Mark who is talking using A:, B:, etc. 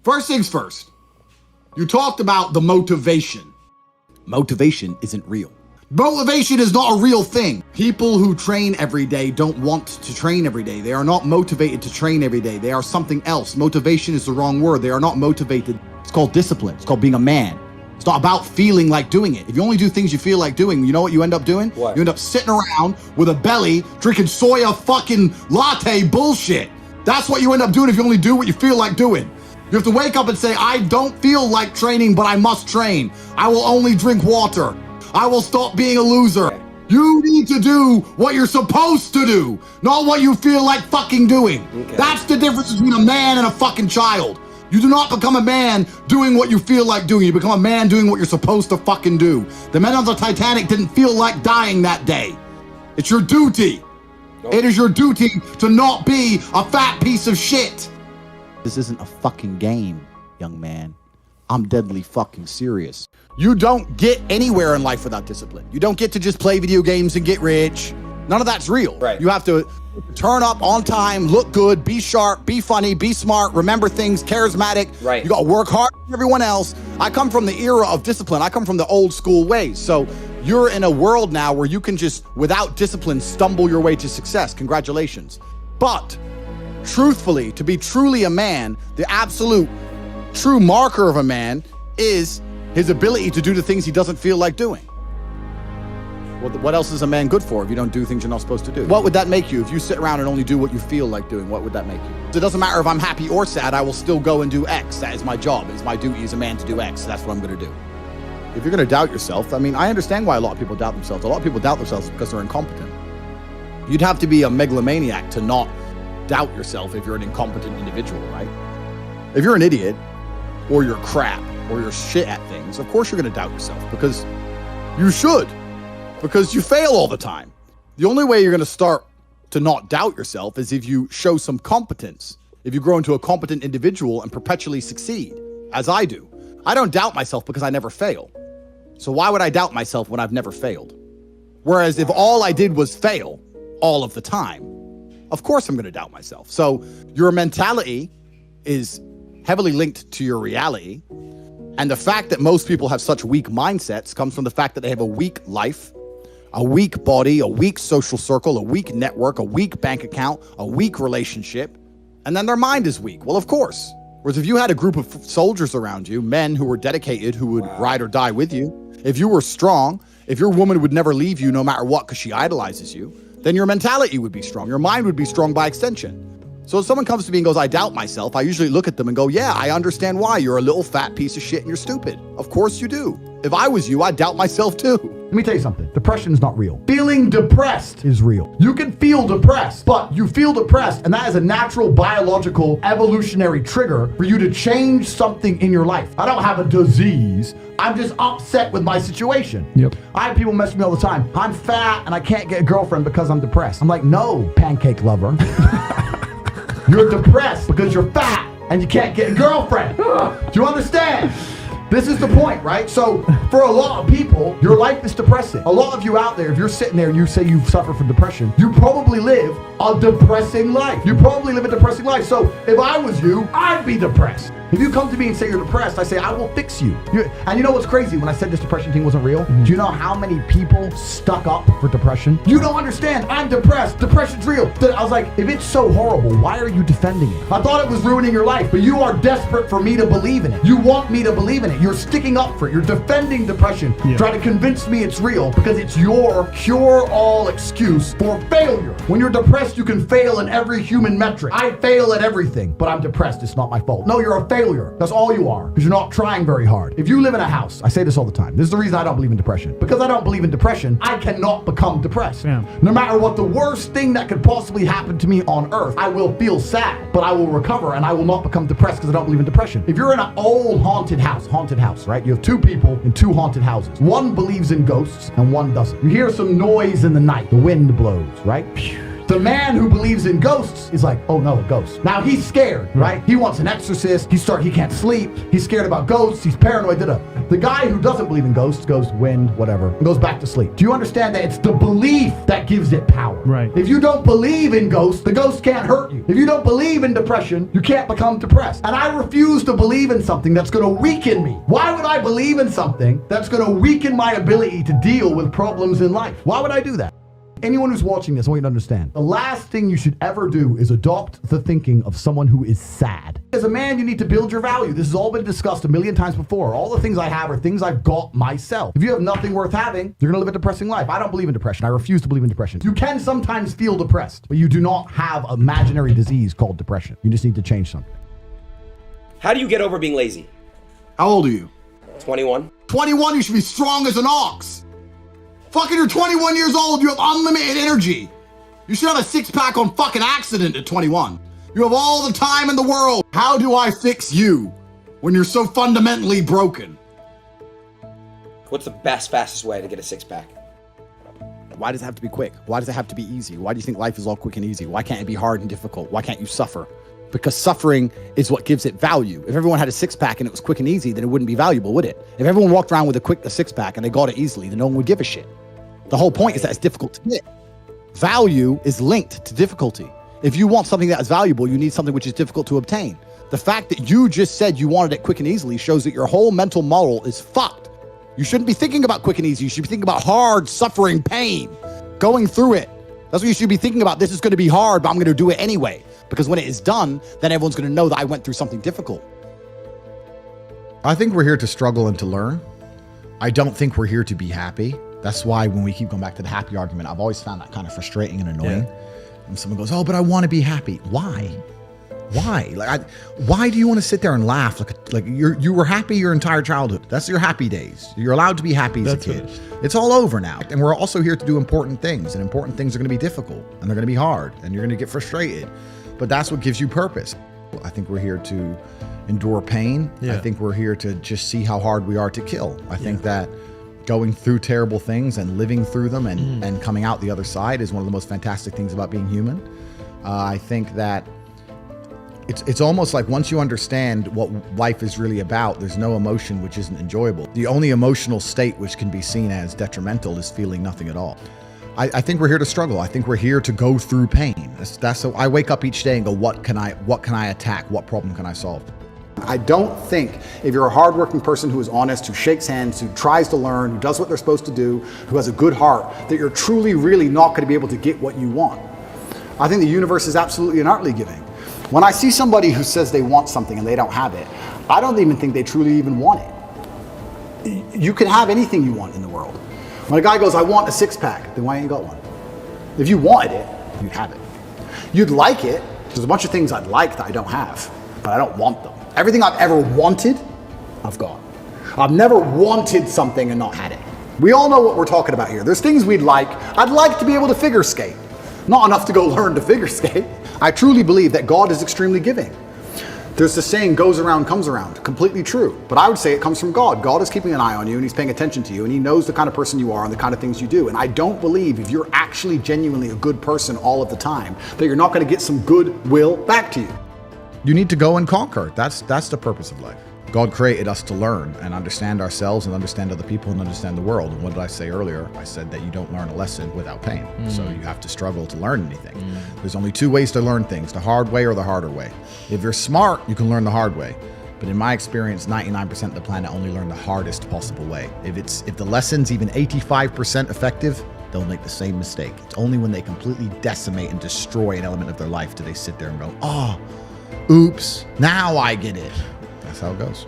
A: First things first, you talked about the motivation. Motivation isn't real. Motivation is not a real thing. People who train every day don't want to train every day. They are not motivated to train every day. They are something else. Motivation is the wrong word. They are not motivated. It's called discipline. It's called being a man. It's not about feeling like doing it. If you only do things you feel like doing, you know what you end up doing?
B: What?
A: You end up sitting around with a belly, drinking soya fucking latte bullshit. That's what you end up doing if you only do what you feel like doing. You have to wake up and say, I don't feel like training, but I must train. I will only drink water. I will stop being a loser. You need to do what you're supposed to do, not what you feel like fucking doing.
B: Okay.
A: That's the difference between a man and a fucking child. You do not become a man doing what you feel like doing. You become a man doing what you're supposed to fucking do. The men on the Titanic didn't feel like dying that day. It's your duty.
B: Nope.
A: It is your duty to not be a fat piece of shit. This isn't a fucking game, young man. I'm deadly fucking serious. You don't get anywhere in life without discipline. You don't get to just play video games and get rich. None of that's real.
B: Right.
A: You have to turn up on time, look good, be sharp, be funny, be smart, remember things, charismatic.
B: Right.
A: You got to work hard like everyone else. I come from the era of discipline. I come from the old school ways. So you're in a world now where you can just, without discipline, stumble your way to success. Congratulations. But truthfully, to be truly a man, the absolute true marker of a man is his ability to do the things he doesn't feel like doing. Well, what else is a man good for if you don't do things you're not supposed to do? What would that make you if you sit around and only do what you feel like doing? What would that make you? So it doesn't matter if I'm happy or sad, I will still go and do X. That is my job. It's my duty as a man to do X. That's what I'm going to do. If you're going to doubt yourself, I mean, I understand why a lot of people doubt themselves. A lot of people doubt themselves because they're incompetent. You'd have to be a megalomaniac to not doubt yourself if you're an incompetent individual, right? If you're an idiot, or you're crap, or you're shit at things, of course you're going to doubt yourself, because you should, because you fail all the time. The only way you're going to start to not doubt yourself is if you show some competence, if you grow into a competent individual and perpetually succeed, as I do. I don't doubt myself because I never fail. So why would I doubt myself when I've never failed? Whereas if all I did was fail all of the time, of course I'm going to doubt myself. So your mentality is heavily linked to your reality. And the fact that most people have such weak mindsets comes from the fact that they have a weak life, a weak body, a weak social circle, a weak network, a weak bank account, a weak relationship, and then their mind is weak. Well, of course. Whereas if you had a group of soldiers around you, men who were dedicated, who would ride or die with you, if you were strong, if your woman would never leave you no matter what because she idolizes you, then your mentality would be strong. Your mind would be strong by extension. So if someone comes to me and goes, I doubt myself, I usually look at them and go, yeah, I understand why. You're a little fat piece of shit and you're stupid. Of course you do. If I was you, I'd doubt myself too.
C: Let me tell you something. Depression is not real. Feeling depressed is real. You can feel depressed, but you feel depressed, and that is a natural biological evolutionary trigger for you to change something in your life. I don't have a disease. I'm just upset with my situation.
D: Yep.
C: I have people mess with me all the time. I'm fat and I can't get a girlfriend because I'm depressed. I'm like, no, pancake lover. You're depressed because you're fat and you can't get a girlfriend. Do you understand? This is the point, right? So for a lot of people, your life is depressing. A lot of you out there, if you're sitting there and you say you suffer from depression, you probably live a depressing life. You probably live a depressing life. So if I was you, I'd be depressed. If you come to me and say you're depressed, I say, I will fix you. And you know what's crazy? When I said this depression thing wasn't real, do you know how many people stuck up for depression? You don't understand. I'm depressed. Depression's real. I was like, if it's so horrible, why are you defending it? I thought it was ruining your life, but you are desperate for me to believe in it. You want me to believe in it. You're sticking up for it. You're defending depression.
D: Yeah.
C: Trying to convince me it's real because it's your cure-all excuse for failure. When you're depressed, you can fail in every human metric. I fail at everything, but I'm depressed. It's not my fault. No, you're a failure. That's all you are, because you're not trying very hard. If you live in a house, I say this all the time. This is the reason I don't believe in depression. Because I don't believe in depression, I cannot become depressed.
D: Yeah.
C: No matter what the worst thing that could possibly happen to me on earth, I will feel sad, but I will recover and I will not become depressed because I don't believe in depression. If you're in an old haunted house, right? You have two people in two haunted houses. One believes in ghosts and one doesn't. You hear some noise in the night. The wind blows, right? The man who believes in ghosts is like, oh no, a ghost. Now he's scared, right? He wants an exorcist. He can't sleep. He's scared about ghosts. He's paranoid. The guy who doesn't believe in ghosts goes wind, whatever, and goes back to sleep. Do you understand that it's the belief that gives it power?
B: Right.
C: If you don't believe in ghosts, the ghost can't hurt you. If you don't believe in depression, you can't become depressed. And I refuse to believe in something that's going to weaken me. Why would I believe in something that's going to weaken my ability to deal with problems in life? Why would I do that? Anyone who's watching this, I want you to understand, the last thing you should ever do is adopt the thinking of someone who is sad. As a man, you need to build your value. This has all been discussed a million times before. All the things I have are things I've got myself. If you have nothing worth having, you're gonna live a depressing life. I don't believe in depression. I refuse to believe in depression. You can sometimes feel depressed, but you do not have an imaginary disease called depression. You just need to change something.
D: How do you get over being lazy?
A: How old are you?
D: 21.
A: 21, you should be strong as an ox. Fucking, you're 21 years old, you have unlimited energy. You should have a six-pack on fucking accident at 21. You have all the time in the world. How do I fix you when you're so fundamentally broken?
D: What's the fastest way to get a six-pack?
A: Why does it have to be quick? Why does it have to be easy? Why do you think life is all quick and easy? Why can't it be hard and difficult? Why can't you suffer? Because suffering is what gives it value. If everyone had a six-pack and it was quick and easy, then it wouldn't be valuable, would it? If everyone walked around with a six-pack and they got it easily, then no one would give a shit. The whole point is that it's difficult to get. Value is linked to difficulty. If you want something that is valuable, you need something which is difficult to obtain. The fact that you just said you wanted it quick and easily shows that your whole mental model is fucked. You shouldn't be thinking about quick and easy. You should be thinking about hard, suffering, pain, going through it. That's what you should be thinking about. This is going to be hard, but I'm going to do it anyway. Because when it is done, then everyone's going to know that I went through something difficult.
E: I think we're here to struggle and to learn. I don't think we're here to be happy. That's why when we keep going back to the happy argument, I've always found that kind of frustrating and annoying. When someone goes, oh, but I want to be happy. Why? Why? Why do you want to sit there and laugh? Like you were happy your entire childhood. That's your happy days. You're allowed to be happy as a kid. It's all over now. And we're also here to do important things. And important things are going to be difficult. And they're going to be hard. And you're going to get frustrated. But that's what gives you purpose. I think we're here to endure pain. I think we're here to just see how hard we are to kill. I think that going through terrible things and living through them and coming out the other side is one of the most fantastic things about being human. I think that it's almost like once you understand what life is really about, there's no emotion which isn't enjoyable. The only emotional state which can be seen as detrimental is feeling nothing at all. I think we're here to struggle. I think we're here to go through pain. That's so I wake up each day and go, what can I attack? What problem can I solve?
A: I don't think if you're a hardworking person who is honest, who shakes hands, who tries to learn, who does what they're supposed to do, who has a good heart, that you're truly, really not going to be able to get what you want. I think the universe is absolutely and utterly giving. When I see somebody who says they want something and they don't have it, I don't even think they truly even want it. You can have anything you want in the world. When a guy goes, I want a six-pack, then why ain't you got one? If you wanted it, you'd have it. You'd like it. There's a bunch of things I'd like that I don't have, but I don't want them. Everything I've ever wanted, I've got. I've never wanted something and not had it. We all know what we're talking about here. There's things we'd like. I'd like to be able to figure skate. Not enough to go learn to figure skate. I truly believe that God is extremely giving. There's this saying, goes around, comes around. Completely true. But I would say it comes from God. God is keeping an eye on you and he's paying attention to you and he knows the kind of person you are and the kind of things you do. And I don't believe if you're actually genuinely a good person all of the time, that you're not going to get some goodwill back to you.
E: You need to go and conquer. That's the purpose of life. God created us to learn and understand ourselves and understand other people and understand the world. And what did I say earlier? I said that you don't learn a lesson without pain. So you have to struggle to learn anything. There's only two ways to learn things, the hard way or the harder way. If you're smart, you can learn the hard way. But in my experience, 99% of the planet only learn the hardest possible way. If the lesson's even 85% effective, they'll make the same mistake. It's only when they completely decimate and destroy an element of their life do they sit there and go, oh, oops, now I get it. That's how it goes.